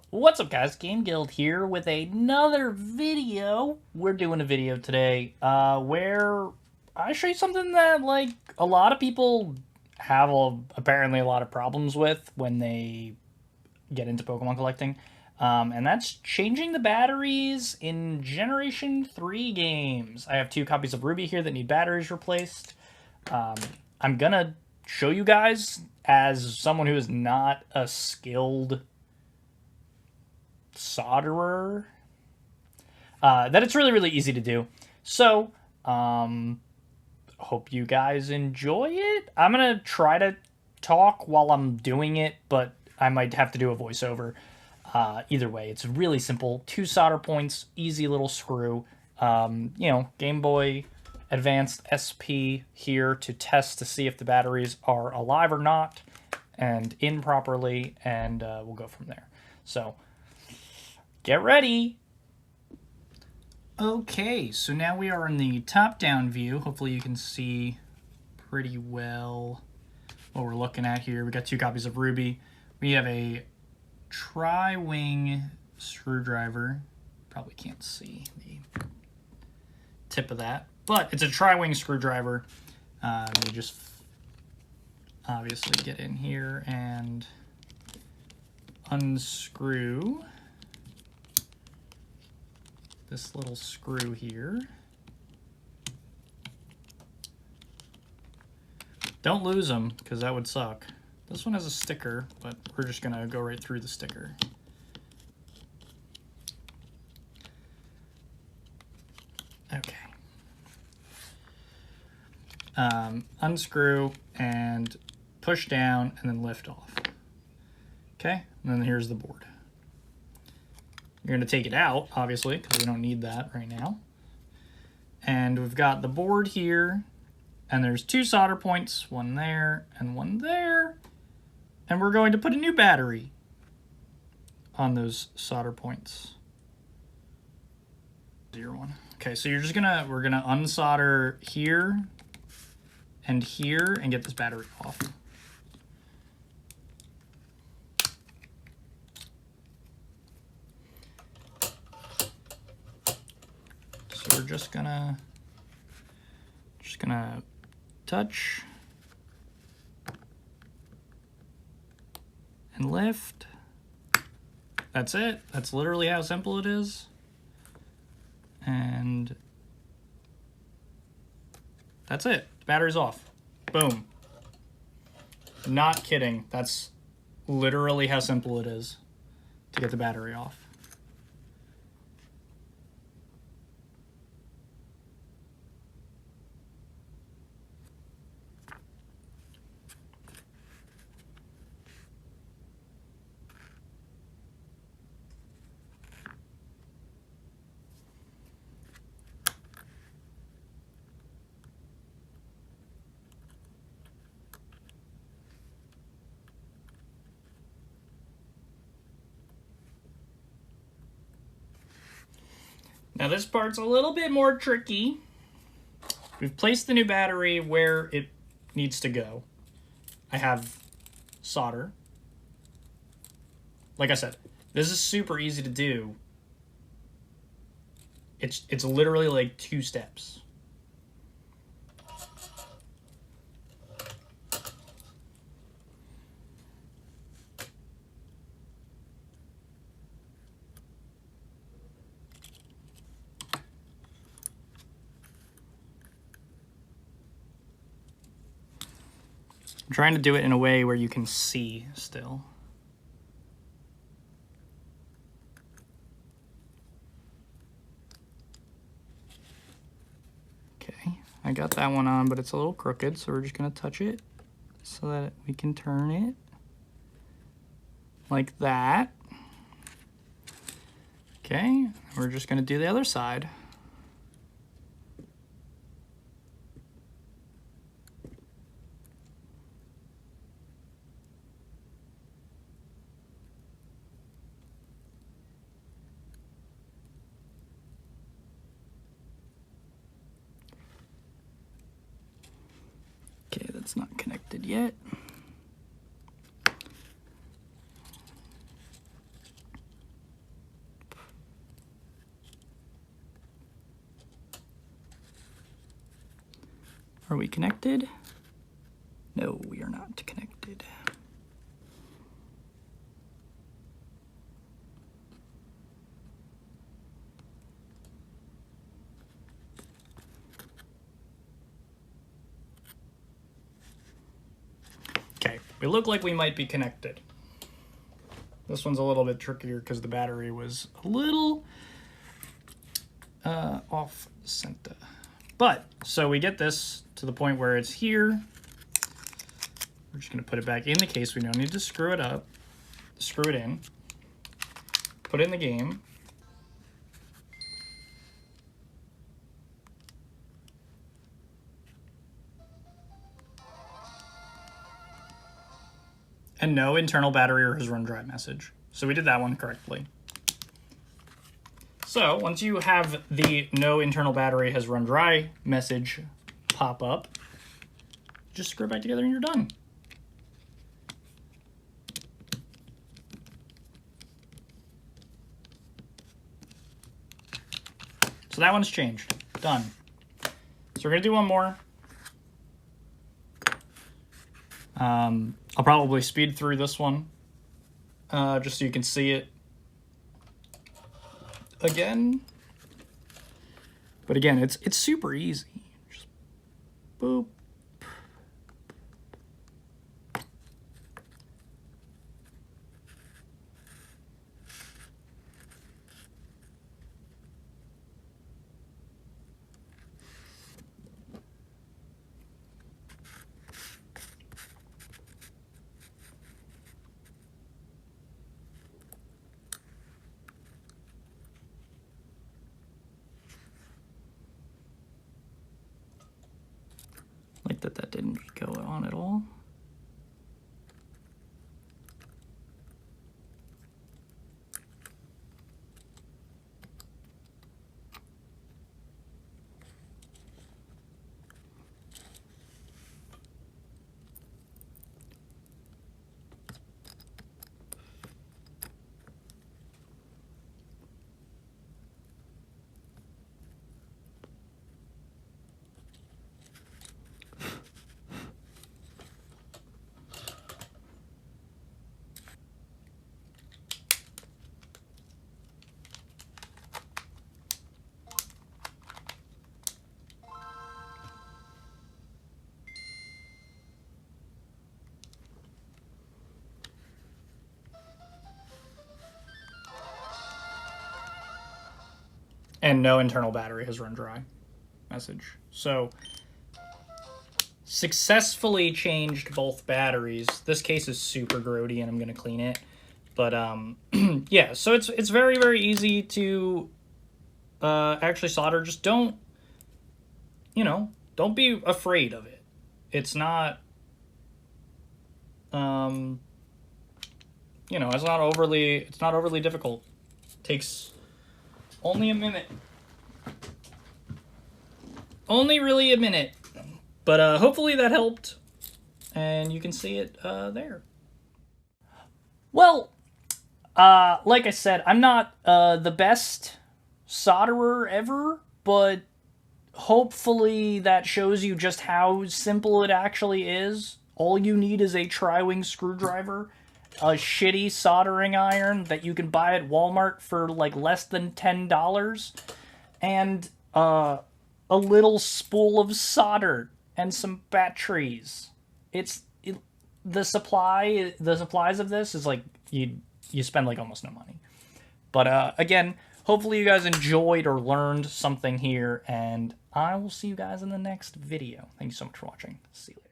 What's up, guys? Game Guild here with another video. We're doing a video today where I show you something that like a lot of people have apparently a lot of problems with when they get into Pokemon collecting, and that's changing the batteries in Generation 3 games. I have 2 copies of Ruby here that need batteries replaced. I'm gonna show you guys, as someone who is not a skilled solderer, that it's really easy to do. So hope you guys enjoy it. I'm gonna try to talk while I'm doing it, but I might have to do a voiceover. Either way, it's really simple. 2 solder points, easy little screw. Game Boy Advanced SP here to test to see if the batteries are alive or not and in properly, and we'll go from there. So get ready. Okay, so now we are in the top-down view. Hopefully you can see pretty well what we're looking at here. We got 2 copies of Ruby. We have a tri-wing screwdriver. Probably can't see the tip of that, but it's a tri-wing screwdriver. You just obviously get in here and unscrew this little screw here. Don't lose them, because that would suck. This one has a sticker, but we're just gonna go right through the sticker. Okay. Unscrew and push down and then lift off. Okay, and then here's the board. You're going to take it out, obviously, because we don't need that right now. And we've got the board here, and there's 2 solder points, one there and one there. And we're going to put a new battery on those solder points. 0, 1. Okay, so we're gonna unsolder here and here and get this battery off. So we're just gonna touch and lift. That's it. That's literally how simple it is. And that's it. The battery's off. Boom. Not kidding. That's literally how simple it is to get the battery off. Now this part's a little bit more tricky. We've placed the new battery where it needs to go. I have solder. Like I said, this is super easy to do. It's literally like 2 steps. I'm trying to do it in a way where you can see still. Okay, I got that one on, but it's a little crooked, so we're just gonna touch it so that we can turn it like that. Okay, we're just gonna do the other side. Okay, that's not connected yet. Are we connected? No, we are not connected. Okay, we look like we might be connected. This one's a little bit trickier because the battery was a little off center. But, so we get this to the point where it's here. We're just going to put it back in the case. We don't need to screw it up. Screw it in. Put it in the game. And no internal battery has run dry message. So we did that one correctly. So once you have the no internal battery has run dry message pop up, just screw it back together and you're done. So that one's changed. Done. So we're going to do one more. I'll probably speed through this one just so you can see it again. But again, it's super easy. Just boop. Like that didn't go on at all. And no internal battery has run dry message. So successfully changed both batteries. This case is super grody and I'm going to clean it. But yeah, so it's very, very easy to actually solder. Just don't, don't be afraid of it. It's not, it's not overly difficult. It takes only a minute. Only really a minute. But hopefully that helped. And you can see it there. Well, like I said, I'm not the best solderer ever, but hopefully that shows you just how simple it actually is. All you need is a tri-wing screwdriver, a shitty soldering iron that you can buy at Walmart for like less than $10, and a little spool of solder and some batteries. The supplies of this is like you spend like almost no money. But again, hopefully you guys enjoyed or learned something here, and I will see you guys in the next video. Thank you so much for watching. See you later.